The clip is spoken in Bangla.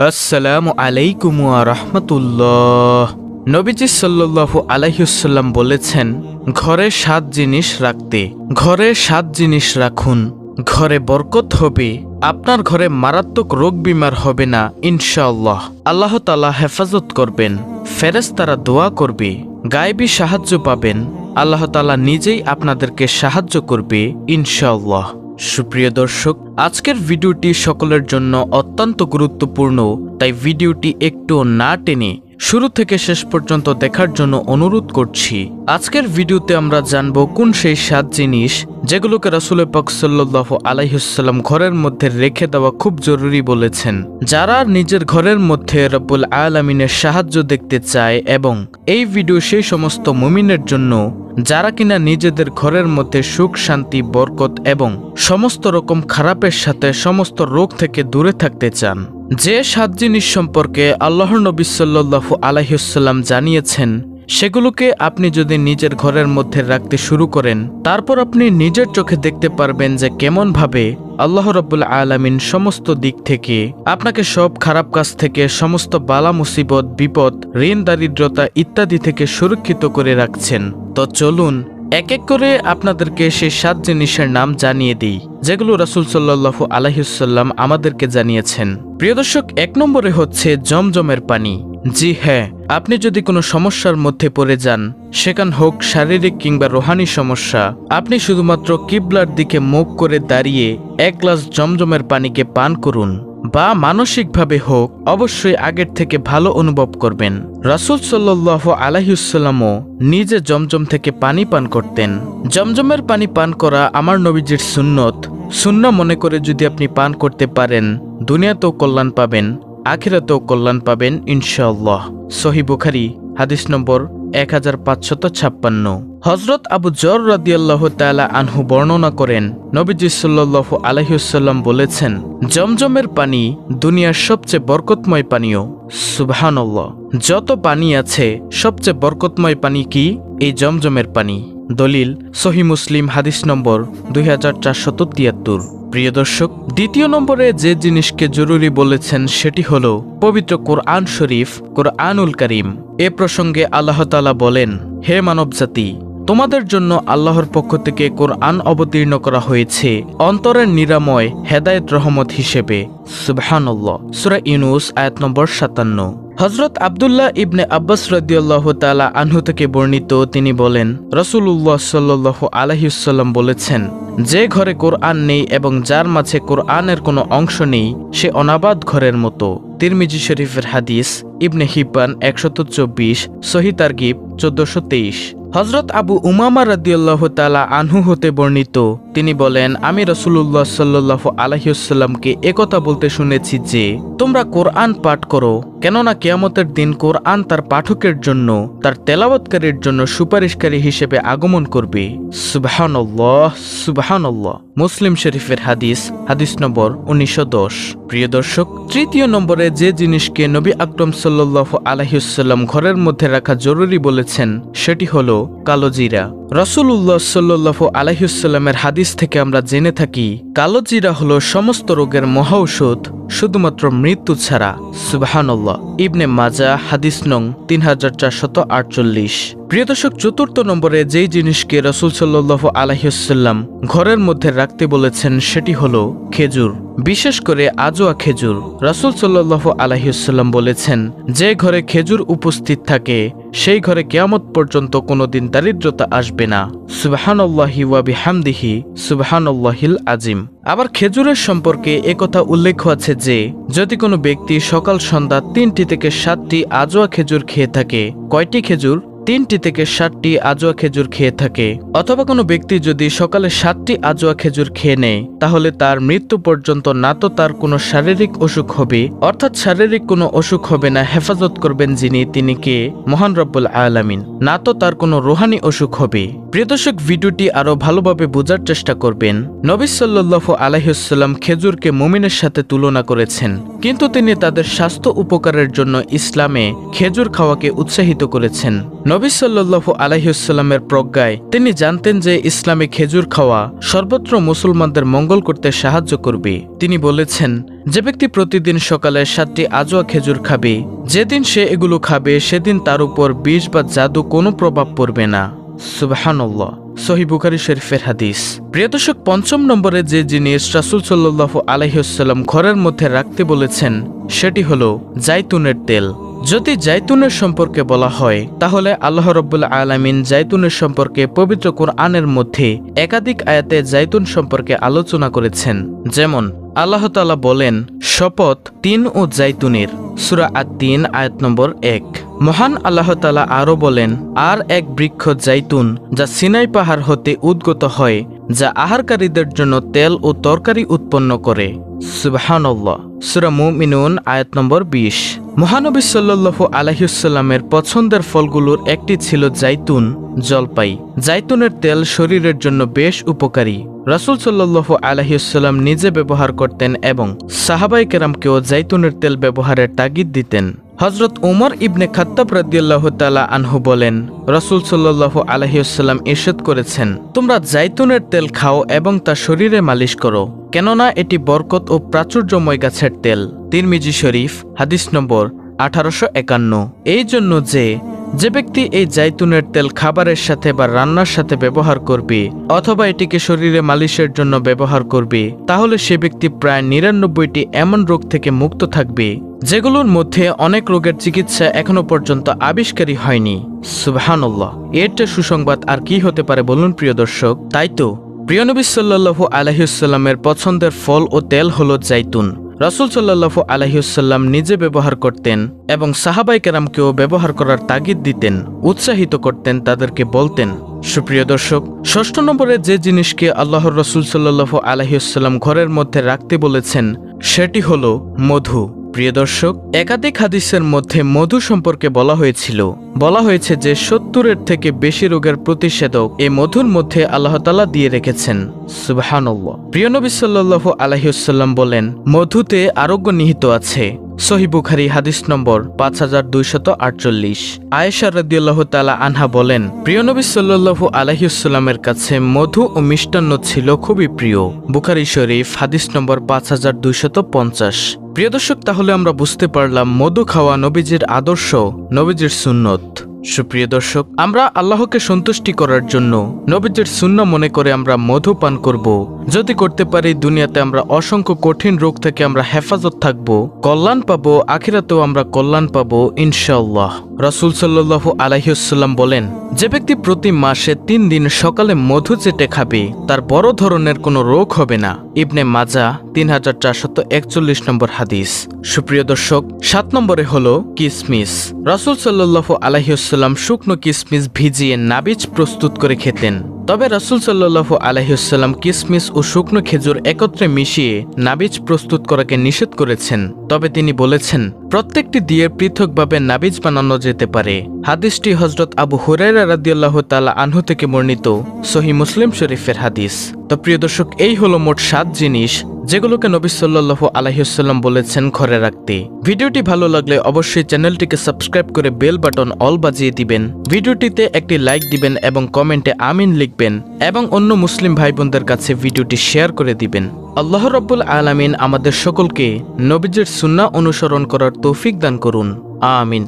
আসসালামু আলাইকুম ওয়া রাহমাতুল্লাহ। নবীজি সাল্লাল্লাহু আলাইহি ওয়াসাল্লাম বলেছেন, ঘরে 7 জিনিস রাখতে, ঘরে 7 জিনিস রাখুন, ঘরে বরকত হবে, আপনার ঘরে মারাত্মক রোগ বিমার হবে না ইনশাআল্লাহ। আল্লাহ তাআলা হেফাজত করবেন, ফেরেশতারা দোয়া করবে, গায়েবী সাহায্য পাবেন, আল্লাহ তাআলা নিজেই আপনাদেরকে সাহায্য করবে ইনশাআল্লাহ। সুপ্রিয় দর্শক, আজকের ভিডিওটি সকলের জন্য অত্যন্ত গুরুত্বপূর্ণ, তাই ভিডিওটি একটু না টেনে শুরু থেকে শেষ পর্যন্ত দেখার জন্য অনুরোধ করছি। আজকের ভিডিওতে আমরা জানব কোন সেই 7 জিনিস যেগুলোকে রাসূল পাক সাল্লাল্লাহু আলাইহি ওয়াসাল্লাম ঘরের মধ্যে রেখে দেওয়া খুব জরুরি বলেছেন। যারা নিজের ঘরের মধ্যে রব্বুল আলামিনের সাহায্য দেখতে চায়, এবং এই ভিডিও সেই সমস্ত মুমিনের জন্য যারা কিনা নিজেদের ঘরের মধ্যে সুখ, শান্তি, বরকত এবং সমস্ত রকম খারাপের সাথে সমস্ত রোগ থেকে দূরে থাকতে চান। যে 7 জিনিস সম্পর্কে আল্লাহর নবী সাল্লাল্লাহু আলাইহি ওয়াসাল্লাম জানিয়েছেন, সেগুলোকে আপনি যদি নিজের ঘরের মধ্যে রাখতে শুরু করেন, তারপর আপনি নিজের চোখে দেখতে পারবেন যে কেমন ভাবে আল্লাহ রাব্বুল আলামিন সমস্ত দিক থেকে আপনাকে সব খারাপ কাজ থেকে, সমস্ত বালা মুসিবত, বিপদ, ঋণ, দারিদ্রতা ইত্যাদি থেকে সুরক্ষিত করে রাখছেন। তো চলুন এক এক করে আপনাদেরকে সেই 7 জিনিসের নাম জানিয়ে দিই, যেগুলো রাসূল সাল্লাল্লাহু আলাইহি ওয়াসাল্লাম আমাদেরকে জানিয়েছেন। প্রিয় দর্শক, 1 নম্বরে হচ্ছে জমজমের পানি। জি হ্যাঁ, আপনি যদি কোনো সমস্যার মধ্যে পড়ে যান, সেখান হোক শারীরিক কিংবা রুহানি সমস্যা, আপনি শুধুমাত্র কিবলার দিকে মুখ করে দাঁড়িয়ে 1 গ্লাস জমজমের পানিকে পান করুন, বা মানসিকভাবে হোক, অবশ্যই আগের থেকে ভালো অনুভব করবেন। রাসূল সাল্লাল্লাহু আলাইহি ওয়াসাল্লামও নিজে জমজম থেকে পানি পান করতেন। জমজমের পানি পান করা আমার নবীজির সুন্নাহ মনে করে যদি আপনি পান করতে পারেন, দুনিয়াতেও কল্যাণ পাবেন, আখিরাতেও কল্যাণ পাবেন ইনশাআল্লাহ। সহিহ বুখারী হাদিস নম্বর 1556। হযরত আবু যর রাদিয়াল্লাহু তাআলা আনহু বর্ণনা করেন, নবীজি সাল্লাল্লাহু আলাইহি ওয়াসাল্লাম বলেছেন, জমজমের পানি দুনিয়ার সবচেয়ে বরকতময় পানীয়। সুবহানাল্লাহ। যত পানি আছে সবচেয়ে বরকতময় পানি কি? এই জমজমের পানি। দলিল সহিহ মুসলিম হাদিস নম্বর 2473। প্রিয় দর্শক, 2 নম্বরে যে জিনিসকে জরুরি বলেছেন সেটি হলো পবিত্র কোরআন শরীফ, কোরআনুল কারীম। এ প্রসঙ্গে আল্লাহ তাআলা বলেন, হে মানবজাতি, তোমাদের জন্য আল্লাহর পক্ষ থেকে কোরআন অবতীর্ণ করা হয়েছে অন্তরের নিরাময়, হেদায়েত, রহমত হিসেবে। সুবহানাল্লাহ। সূরা ইউনূস আয়াত নম্বর 57। হযরত আব্দুল্লাহ ইবনে আব্বাস রাদিয়াল্লাহু তাআলা আনহু থেকে বর্ণিত, তিনি বলেন, রাসূলুল্লাহ সাল্লাল্লাহু আলাইহি ওয়াসাল্লাম বলেছেন, যে ঘরে কোরআন নেই এবং যার মাঝে কোরআনের কোনো অংশ নেই, সে অনাবাদ ঘরের মতো। তিরমিজি শরীফের হাদিস, ইবনে হিব্বান 124, সহিহ তারগিব 1423। হযরত আবু উমামা রাদিয়াল্লাহু তাআলা আনহু হতে বর্ণিত, তিনি বলেন, আমি রাসূলুল্লাহ সাল্লাল্লাহু আলাইহি ওয়াসাল্লামকে একথা বলতে শুনেছি যে, তোমরা কোরআন পাঠ করো, কেননা কিয়ামতের দিন কোরআন তার পাঠকের জন্য, তার তেলাওয়াতকারীর জন্য সুপারিশকারী হিসেবে আগমন করবে। সুবহানাল্লাহ, সুবহানাল্লাহ। মুসলিম শরীফের হাদিস, হাদিস নম্বর 1910। প্রিয় দর্শক, 3 নম্বরে যে জিনিসকে নবী আকরাম সাল্লাল্লাহু আলাইহি ওয়াসাল্লাম ঘরের মধ্যে রাখা জরুরি বলেছেন, সেটি হলো কালো জিরা। রাসূলুল্লাহ সাল্লাল্লাহু আলাইহি ওয়াসাল্লামের হাদিস থেকে আমরা জেনে থাকি, কালো জিরা হলো সমস্ত রোগের মহা ঔষধ, শুধুমাত্র মৃত্যু ছাড়া। সুবহানাল্লাহ। ইবনে মাজাহ হাদিস নং 3448। প্রিয় দর্শক, 4 নম্বরে যেই জিনিসকে রাসূল সাল্লাল্লাহু আলাইহি ওয়াসাল্লাম ঘরের মধ্যে রাখতে বলেছেন, সেটি হলো খেজুর, বিশেষ করে আজোয়া খেজুর। রাসূল সাল্লাল্লাহু আলাইহি ওয়াসাল্লাম বলেছেন, যে ঘরে খেজুর উপস্থিত থাকে, সেই ঘরে কিয়ামত পর্যন্ত কোনোদিন দারিদ্রতা আসবে না। সুবহানাল্লাহি ওয়া বিহামদিহি, সুবহানাল্লাহিল আযীম। আবার খেজুরের সম্পর্কে একথা উল্লেখ আছে যে, যদি কোনো ব্যক্তি সকাল সন্ধ্যা 3টি থেকে 7টি আজোয়া খেজুর খেয়ে থাকে, কয়টি খেজুর? 3টি থেকে 7টি আজোয়া খেজুর খেয়ে থাকে, অথবা কোনো ব্যক্তি যদি সকালে 7টি আজোয়া খেজুর খেয়ে নেয়, তাহলে তার মৃত্যু পর্যন্ত না তো তার কোনো শারীরিক অসুখ হবে, অর্থাৎ শারীরিক কোনো অসুখ হবে না, হেফাজত করবেন যিনি, তিনি কে? মহান রব্বুল আলামিন। না তো তার কোনো রুহানি অসুখ হবে। প্রিয় দর্শক, ভিডিওটি আরো ভালোভাবে বোঝার চেষ্টা করবেন। নবী সাল্লাল্লাহু আলাইহি ওয়াসাল্লাম খেজুরকে মুমিনের সাথে তুলনা করেছেন, কিন্তু তিনি তাদের স্বাস্থ্য উপকারের জন্য ইসলামে খেজুর খাওয়াকে উৎসাহিত করেছেন। নবী সাল্লাল্লাহু আলাইহি ওয়াসাল্লামের প্রজ্ঞায় তিনি জানতেন যে ইসলামে খেজুর খাওয়া সর্বত্র মুসলমানদের মঙ্গল করতে সাহায্য করবে। তিনি বলেছেন, যে ব্যক্তি প্রতিদিন সকালে 7টি আজোয়া খেজুর খাবে, যেদিন সে এগুলো খাবে সেদিন তার উপর বিষ বা জাদু কোনো প্রভাব পড়বে না। সুবহানাল্লাহ। সহিহ বুখারী শরীফের হাদিস। প্রিয় দর্শক, 5 নম্বরে যে জিনিস রাসূল সাল্লাল্লাহু আলাইহি ওয়াসাল্লাম ঘরের মধ্যে রাখতে বলেছেন সেটি হলো জাইতুনের তেল। যদি জাইতুনের সম্পর্কে বলা হয় তাহলে আল্লাহ রাব্বুল আলামিন জাইতুনের সম্পর্কে পবিত্র কোরআনের মধ্যে একাধিক আয়াতে জাইতুন সম্পর্কে আলোচনা করেছেন। যেমন আল্লাহ তাআলা বলেন, শপথ তিন ও জাইতুনের, সূরা আত-তিন আয়াত নম্বর 1। মহান আল্লাহ তাআলা আরও বলেন, আর এক বৃক্ষ জাইতুন যা সিনাই পাহাড় হতে উদ্গত হয়, যা আহারকারীদের জন্য তেল ও তরকারি উৎপন্ন করে। সুবহানাল্লাহ। সূরা মুমিনুন আয়াত নম্বর 20। মহানবী সাল্লাল্লাহু আলাইহি ওয়াসাল্লামের পছন্দের ফলগুলোর একটি ছিল জাইতুন, জলপাই। জাইতুনের তেল শরীরের জন্য বেশ উপকারী। রাসূল সাল্লাল্লাহু আলাইহি ওয়াসাল্লাম নিজে ব্যবহার করতেন এবং সাহাবায়ে কেরামকেও জাইতুনের তেল ব্যবহারের তাগিদ দিতেন। হযরত উমর ইবনে খাত্তাব রাদিয়াল্লাহু তাআলা আনহু বলেন, রাসূল সাল্লাল্লাহু আলাইহি ওয়াসাল্লাম ইরশাদ করেছেন, তোমরা জাইতুনের তেল খাও এবং তা শরীরে মালিশ করো, কেননা এটি বরকত ও প্রাচুর্যময় গাছের তেল। তিরমিজি শরীফ হাদিস নম্বর 1851। এই জন্য যে ব্যক্তি এই জাইতুনের তেল খাবারের সাথে বা রান্নার সাথে ব্যবহার করবে অথবা এটিকে শরীরে মালিশের জন্য ব্যবহার করবে, তাহলে সে ব্যক্তি প্রায় 99টি এমন রোগ থেকে মুক্ত থাকবে যেগুলোর মধ্যে অনেক রোগের চিকিৎসা এখনো পর্যন্ত আবিষ্কারই হয়নি। সুবহানাল্লাহ। এর চেয়ে সুসংবাদ আর কি হতে পারে বলুন প্রিয় দর্শক? তাই তো প্রিয় নবী সাল্লাল্লাহু আলাইহি ওয়াসাল্লামের পছন্দের ফল ও তেল হলো জাইতুন। রাসূল সাল্লাল্লাহু আলাইহি ওয়াসাল্লাম নিজে ব্যবহার করতেন এবং সাহাবায়ে কেরামকেও ব্যবহার করার তাগিদ দিতেন, উৎসাহিত করতেন, তাদেরকে বলতেন। সুপ্রিয় দর্শক, 6 নম্বরে যে জিনিসকে আল্লাহর রাসূল সাল্লাল্লাহু আলাইহি ওয়াসাল্লাম ঘরের মধ্যে রাখতে বলেছেন সেটি হলো মধু। প্রিয় দর্শক, একাধিক হাদিসের মধ্যে মধু সম্পর্কে বলা হয়েছে যে 70-এর থেকে বেশি রোগের প্রতিষেধক এই মধুর মধ্যে আল্লাহ তাআলা দিয়ে রেখেছেন। সুবহানাল্লাহ। প্রিয় নবী সাল্লাল্লাহু আলাইহি ওয়াসাল্লাম বলেন, মধুতে আরোগ্য নিহিত আছে। সহিহ বুখারী হাদিস নম্বর 5248। আয়েশা রাদিয়াল্লাহু তাআলা আনহা বলেন, প্রিয় নবী সাল্লাল্লাহু আলাইহি ওয়াসাল্লামের কাছে মধু ও মিষ্টান্ন ছিল খুবই প্রিয়। বুখারী শরীফ হাদিস নম্বর 5250। প্রিয় দর্শক, তাহলে আমরা বুঝতে পারলাম মধু খাওয়া নবীজির আদর্শ, নবীজির সুন্নত। সুপ্রিয় দর্শক, আমরা আল্লাহকে সন্তুষ্টি করার জন্য নবীজির সুন্নাহ মনে করে আমরা মধু পান করব। যদি করতে পারি, দুনিয়াতে আমরা অসংখ্য কঠিন রোগ থেকে আমরা হেফাজত থাকব, কল্যাণ পাবো, আখিরাতেও আমরা কল্যাণ পাবো ইনশাআল্লাহ। রাসূল সাল্লাল্লাহু আলাইহি ওয়াসাল্লাম বলেন, যে ব্যক্তি প্রতি মাসে 3 দিন সকালে মধু চেটে খাবে তার বড় ধরনের কোনো রোগ হবে না। ইবনে মাজাহ 3441 নম্বর হাদিস। সুপ্রিয় দর্শক, 7 নম্বরে হলো কিসমিস। রাসূল সাল্লাল্লাহু আলাইহি ওয়াসাল্লাম শুকনো কিসমিস ভিজিয়ে নাবিজ প্রস্তুত করে খেতেন। তবে রাসূল সাল্লাল্লাহু আলাইহি ওয়াসাল্লাম কিসমিস ও শুকনো খেজুর একত্রে মিশিয়ে নাবিজ প্রস্তুত করাকে নিষেধ করেছেন। তবে তিনি বলেছেন, প্রত্যেকটি দিয়ে পৃথকভাবে নাবিজ বানানো যেতে পারে। হাদিসটি হযরত আবু হুরায়রা রাদিয়াল্লাহু তাআলা আনহু থেকে বর্ণিত, সহিহ মুসলিম শরীফের হাদিস। তো প্রিয় দর্শক, এই হলো মোট 7 জিনিস যেগুলোকে নবী সাল্লাল্লাহু আলাইহি ওয়াসাল্লাম বলেছেন ঘরে রাখতে। ভিডিওটি ভালো লাগলে অবশ্যই চ্যানেলটিকে সাবস্ক্রাইব করে বেল বাটন অল বাজিয়ে দিবেন। ভিডিওটিতে একটি লাইক দিবেন এবং কমেন্টে আমিন লিখবেন এবং অন্য মুসলিম ভাই বোনদের কাছে ভিডিওটি শেয়ার করে দিবেন। আল্লাহ রাব্বুল আলামিন আমাদের সকলকে নবীজির সুন্নাহ অনুসরণ করার তৌফিক দান করুন। আমিন।